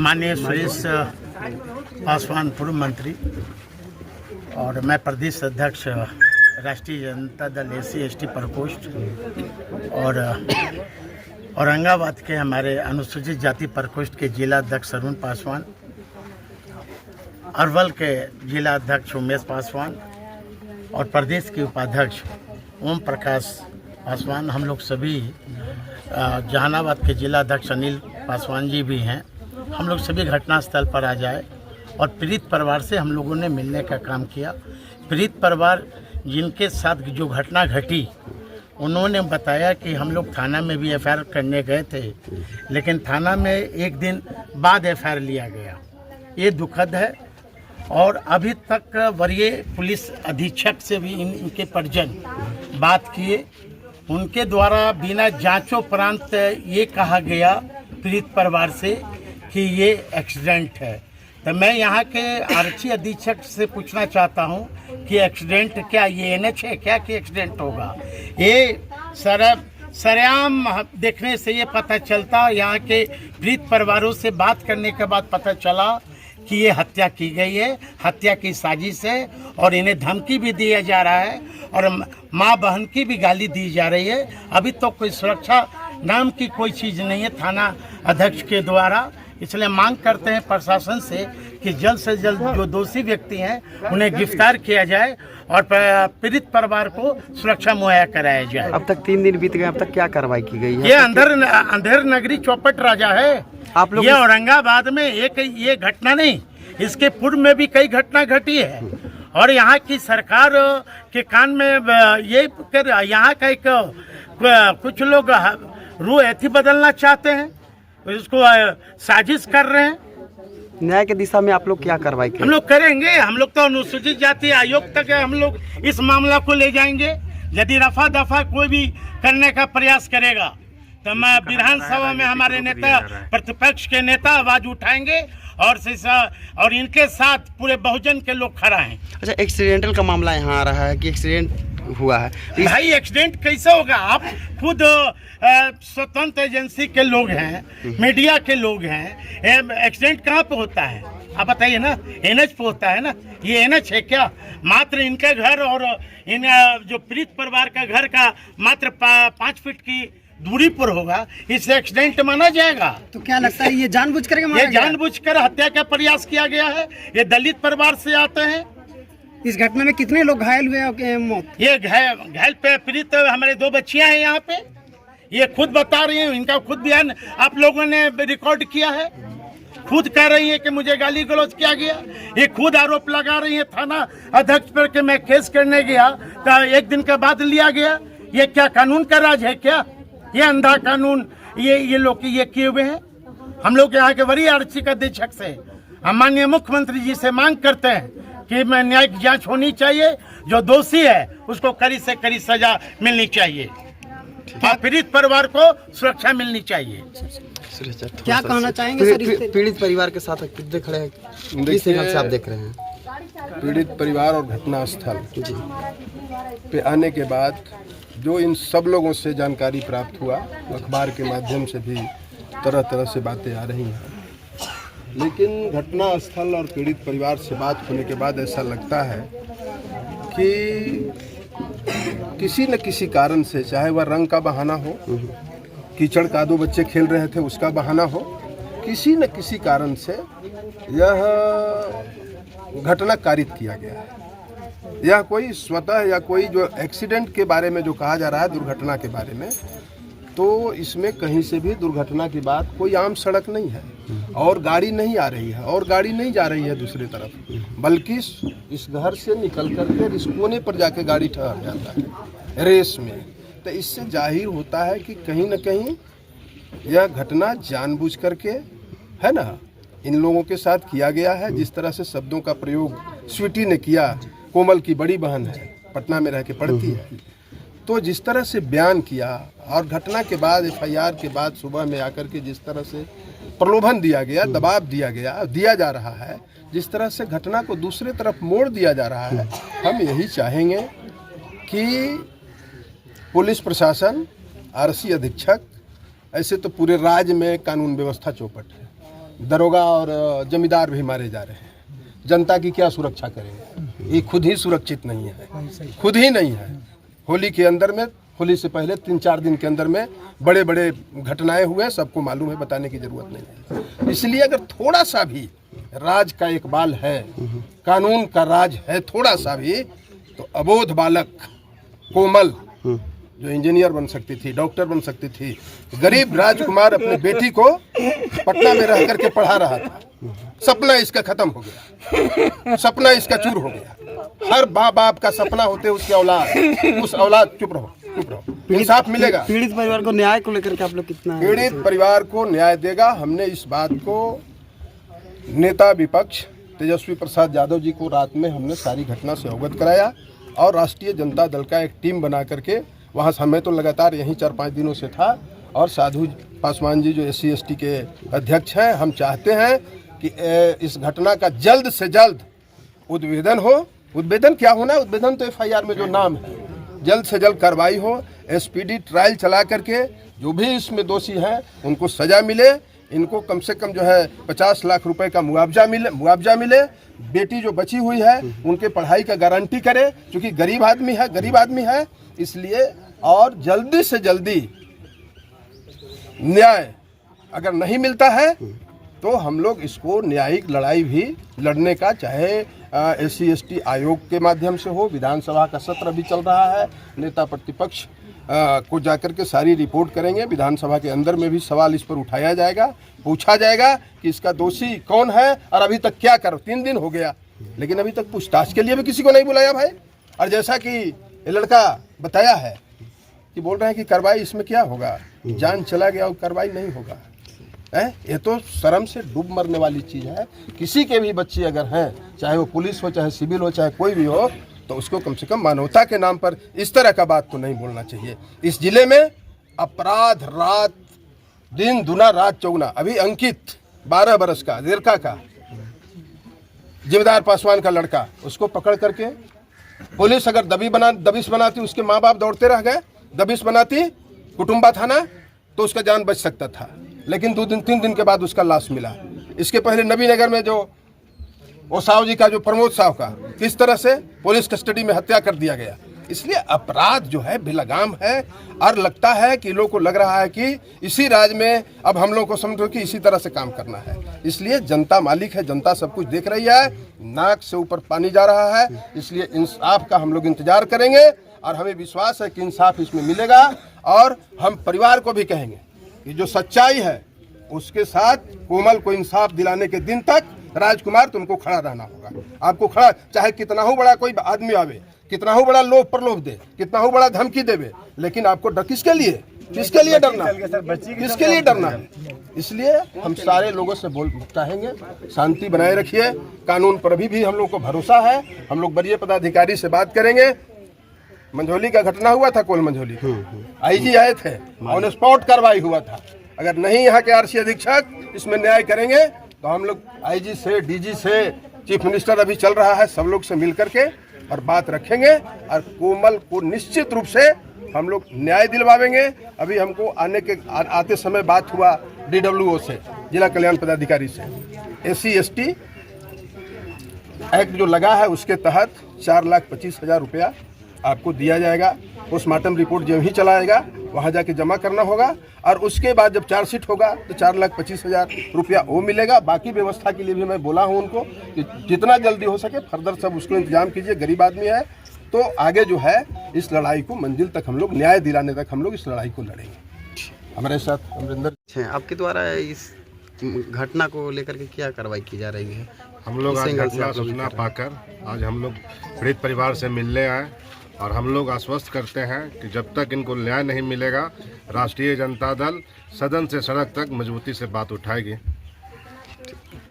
माननीय सुरेश पासवान पूर्व मंत्री और मैं प्रदेश अध्यक्ष राष्ट्रीय जनता दल SC/ST प्रकोष्ठ और औरंगाबाद के हमारे अनुसूचित जाति प्रकोष्ठ के जिला अध्यक्ष अरुण पासवान, अरवल के जिला अध्यक्ष उमेश पासवान और प्रदेश के उपाध्यक्ष ओम प्रकाश पासवान, हम लोग सभी जहानाबाद के जिला अध्यक्ष अनिल पासवान जी भी हैं। हम लोग सभी घटनास्थल पर आ जाए और पीड़ित परिवार से हम लोगों ने मिलने का काम किया। पीड़ित परिवार जिनके साथ जो घटना घटी, उन्होंने बताया कि हम लोग थाना में भी FIR करने गए थे, लेकिन थाना में एक दिन बाद FIR लिया गया। ये दुखद है और अभी तक वरीय पुलिस अधीक्षक से भी इनके परिजन बात किए। उनके द्वारा बिना जांचोपरांत ये कहा गया पीड़ित परिवार से कि ये एक्सीडेंट है। तो मैं यहाँ के आरक्षी अधीक्षक से पूछना चाहता हूँ कि एक्सीडेंट क्या ये NH है क्या कि एक्सीडेंट होगा? ये सरेआम देखने से ये पता चलता, यहाँ के पीड़ित परिवारों से बात करने के बाद पता चला कि ये हत्या की गई है, हत्या की साजिश है और इन्हें धमकी भी दिया जा रहा है और माँ बहन की भी गाली दी जा रही है। अभी तो कोई सुरक्षा नाम की कोई चीज़ नहीं है थाना अध्यक्ष के द्वारा। इसलिए मांग करते हैं प्रशासन से कि जल्द से जल्द जो दोषी व्यक्ति हैं उन्हें गिरफ्तार किया जाए और पीड़ित परिवार को सुरक्षा मुहैया कराया जाए। अब तक 3 दिन बीत गए, अब तक क्या कार्रवाई की गई है? ये अंधेर नगरी चौपट राजा है। आप लोग ये औरंगाबाद में ये घटना नहीं, इसके पूर्व में भी कई घटना घटी है और यहाँ की सरकार के कान में ये यहाँ का एक कुछ लोग रूह ऐसी बदलना चाहते हैं, इसको साजिश कर रहे हैं। न्याय की दिशा में आप लोग क्या कार्रवाई करेंगे? हम लोग करेंगे। हम लोग तो अनुसूचित जाति आयोग तक हम लोग इस मामला को ले जाएंगे। यदि रफा दफा कोई भी करने का प्रयास करेगा तो मैं विधानसभा में हमारे नेता प्रतिपक्ष के नेता आवाज उठाएंगे और इनके साथ पूरे बहुजन के लोग खड़ा हैं। अच्छा, एक्सीडेंटल का मामला यहाँ आ रहा है कि एक्सीडेंट हुआ है? भाई एक्सीडेंट कैसे होगा? आप खुद स्वतंत्र एजेंसी के लोग हैं, मीडिया के लोग हैं, एक्सीडेंट कहाँ पे होता है आप बताइए ना? NH पे होता है ना? ये NH है क्या? मात्र इनके घर और इन जो पीड़ित परिवार का घर का मात्र 5 फीट की दूरी पर होगा, इससे एक्सीडेंट माना जाएगा? तो क्या लगता है ये जानबूझकर ये जानबूझकर हत्या का प्रयास किया गया है। ये दलित परिवार से आते हैं। इस घटना में कितने लोग घायल हुए? मौत ये घायल पे पीड़ित हमारे 2 बच्चियां हैं यहाँ पे, ये खुद बता रही हैं। इनका खुद बयान आप लोगों ने रिकॉर्ड किया है। खुद कह रही है कि मुझे गाली गलौज किया गया। ये खुद आरोप लगा रही है थाना अध्यक्ष पर कि मैं केस करने गया तो 1 दिन के बाद लिया गया। ये क्या कानून का राज है क्या? ये अंधा कानून ये लोग ये किए हुए हैं। हम लोग यहाँ के वरीय आरक्षी अधीक्षक से हम माननीय मुख्यमंत्री जी से मांग करते हैं कि न्यायिक जांच होनी चाहिए। जो दोषी है उसको कड़ी से कड़ी सजा मिलनी चाहिए और पीड़ित परिवार को सुरक्षा मिलनी चाहिए। क्या कहना चाहेंगे सर? पीड़ित परिवार के साथ कितने खड़े हैं, किस हिसाब से आप देख रहे हैं? पीड़ित परिवार और घटना स्थल पे आने के बाद जो इन सब लोगों से जानकारी प्राप्त हुआ, अखबार के माध्यम से भी तरह तरह से बातें आ रही हैं, लेकिन घटना स्थल और पीड़ित परिवार से बात होने के बाद ऐसा लगता है कि किसी न किसी कारण से, चाहे वह रंग का बहाना हो, कीचड़ का 2 बच्चे खेल रहे थे उसका बहाना हो, किसी न किसी कारण से यह घटना कारित किया गया है। यह कोई स्वतः या कोई जो एक्सीडेंट के बारे में जो कहा जा रहा है, दुर्घटना के बारे में, तो इसमें कहीं से भी दुर्घटना की बात, कोई आम सड़क नहीं है और गाड़ी नहीं आ रही है और गाड़ी नहीं जा रही है दूसरी तरफ, बल्कि इस घर से निकल करके इस कोने पर जाके गाड़ी ठहर जाता है रेस में। तो इससे जाहिर होता है कि कहीं न कहीं यह घटना जानबूझ करके, है ना, इन लोगों के साथ किया गया है। जिस तरह से शब्दों का प्रयोग स्वीटी ने किया, कोमल की बड़ी बहन है, पटना में रह के पढ़ती है, तो जिस तरह से बयान किया और घटना के बाद FIR के बाद सुबह में आकर के जिस तरह से प्रलोभन दिया गया, दबाव दिया जा रहा है, जिस तरह से घटना को दूसरे तरफ मोड़ दिया जा रहा है, हम यही चाहेंगे कि पुलिस प्रशासन, RC अधीक्षक, ऐसे तो पूरे राज्य में कानून व्यवस्था चौपट है, दरोगा और जमींदार भी मारे जा रहे हैं। जनता की क्या सुरक्षा करेंगे? ये खुद ही सुरक्षित नहीं है, खुद ही नहीं है। होली के अंदर में, होली से पहले 3-4 दिन के अंदर में बड़े बड़े घटनाएं हुए, सबको मालूम है, बताने की जरूरत नहीं है। इसलिए अगर थोड़ा सा भी राज का एक बाल है, कानून का राज है थोड़ा सा भी, तो अबोध बालक कोमल जो इंजीनियर बन सकती थी, डॉक्टर बन सकती थी, गरीब राजकुमार अपने बेटी को पटना में रह करके पढ़ा रहा था, सपना इसका खत्म हो गया, सपना इसका चूर हो गया। हर बाप का सपना होते उसके औलाद, उस औलाद, चुप रहो, इंसाफ मिलेगा। पीड़ित परिवार को न्याय को लेकर के आप लोग कितना पीड़ित परिवार को न्याय देगा। हमने इस बात को नेता विपक्ष तेजस्वी प्रसाद यादव जी को रात में हमने सारी घटना से अवगत कराया और राष्ट्रीय जनता दल का एक टीम बना करके वहाँ समय तो लगातार यहीं 4-5 दिनों से था। और साधु पासवान जी जो SC ST के अध्यक्ष हैं, हम चाहते हैं कि इस घटना का जल्द से जल्द उद्भेदन हो। उद्भेदन क्या होना है? उद्भेदन तो FIR में जो नाम है, जल्द से जल्द कार्रवाई हो, SPD ट्रायल चला करके जो भी इसमें दोषी हैं उनको सजा मिले, इनको कम से कम जो है 50 लाख रुपए का मुआवजा मिले। बेटी जो बची हुई है उनके पढ़ाई का गारंटी करे, क्योंकि गरीब आदमी है इसलिए। और जल्दी से जल्दी न्याय अगर नहीं मिलता है तो हम लोग इसको न्यायिक लड़ाई भी लड़ने का, चाहे SC ST आयोग के माध्यम से हो। विधानसभा का सत्र भी चल रहा है, नेता प्रतिपक्ष को जाकर के सारी रिपोर्ट करेंगे। विधानसभा के अंदर में भी सवाल इस पर उठाया जाएगा, पूछा जाएगा कि इसका दोषी कौन है और अभी तक क्या करो। 3 दिन हो गया लेकिन अभी तक पूछताछ के लिए भी किसी को नहीं बुलाया भाई। और जैसा कि ये लड़का बताया है कि बोल रहे हैं कि कार्रवाई इसमें क्या होगा, जान चला गया और कार्रवाई नहीं होगा। ये तो शर्म से डूब मरने वाली चीज़ है। किसी के भी बच्चे अगर हैं, चाहे वो पुलिस हो, चाहे सिविल हो, चाहे कोई भी हो, तो उसको कम से कम मानवता के नाम पर इस तरह का बात तो नहीं बोलना चाहिए। इस जिले में अपराध रात दिन दुना रात चौगुना। अभी अंकित 12 बरस का देरका का जिम्मेदार पासवान का लड़का, उसको पकड़ करके पुलिस अगर दबिश बनाती, उसके माँ बाप दौड़ते रह गए, दबिश बनाती कुटुंबा थाना, तो उसका जान बच सकता था। लेकिन 2-3 दिन के बाद उसका लाश मिला। इसके पहले नबीनगर में जो साहु जी का, जो प्रमोद साहु का, किस तरह से पुलिस कस्टडी में हत्या कर दिया गया। इसलिए अपराध जो है बेलगाम है और लगता है कि लोगों को लग रहा है कि इसी राज्य में अब हम लोग को समझो कि इसी तरह से काम करना है। इसलिए जनता मालिक है, जनता सब कुछ देख रही है, नाक से ऊपर पानी जा रहा है। इसलिए इंसाफ का हम लोग इंतजार करेंगे और हमें विश्वास है कि इंसाफ इसमें मिलेगा। और हम परिवार को भी कहेंगे कि जो सच्चाई है उसके साथ कोमल को इंसाफ दिलाने के दिन तक राजकुमार तुमको खड़ा रहना होगा। आपको खड़ा, चाहे कितना हो बड़ा कोई आदमी आवे, कितना हो बड़ा लोभ प्रलोभ दे, कितना हो बड़ा धमकी देवे, लेकिन आपको किसके लिए डरना है? किसके लिए डरना है? इसलिए हम सारे लोगों से चाहेंगे शांति बनाए रखिए। कानून पर भी हम लोग को भरोसा है। हम लोग वरीय पदाधिकारी से बात करेंगे। मंझौली का घटना हुआ था, कोल मंझौली, IG आए थे, ऑन स्पॉट कार्रवाई हुआ था। अगर नहीं यहाँ के RC अधीक्षक इसमें न्याय करेंगे तो हम लोग IG से, DG से, चीफ मिनिस्टर अभी चल रहा है, सब लोग से मिल करके और बात रखेंगे और कोमल को निश्चित रूप से हम लोग न्याय दिलवाएंगे। अभी हमको आते समय बात हुआ DWO से, जिला कल्याण पदाधिकारी से, SC ST एक्ट जो लगा है उसके तहत 4,25,000 रुपया आपको दिया जाएगा। पोस्टमार्टम रिपोर्ट जो ही चलाएगा वहाँ जाके जमा करना होगा और उसके बाद जब चार्जशीट होगा तो 4,25,000 रुपया वो मिलेगा। बाकी व्यवस्था के लिए भी मैं बोला हूँ उनको कि जितना जल्दी हो सके फर्दर सब उसको इंतजाम कीजिए। गरीब आदमी है तो आगे जो है इस लड़ाई को मंजिल तक हम लोग, न्याय दिलाने तक हम लोग इस लड़ाई को लड़ेंगे। हमारे साथ अमरिंदर। आपके द्वारा इस घटना को लेकर के क्या कार्रवाई की जा रही है? हम लोग आज घटना सूचना पाकर आज हम लोग पीड़ित परिवार से मिलने आए और हम लोग आश्वस्त करते हैं कि जब तक इनको न्याय नहीं मिलेगा राष्ट्रीय जनता दल सदन से सड़क तक मजबूती से बात उठाएगी।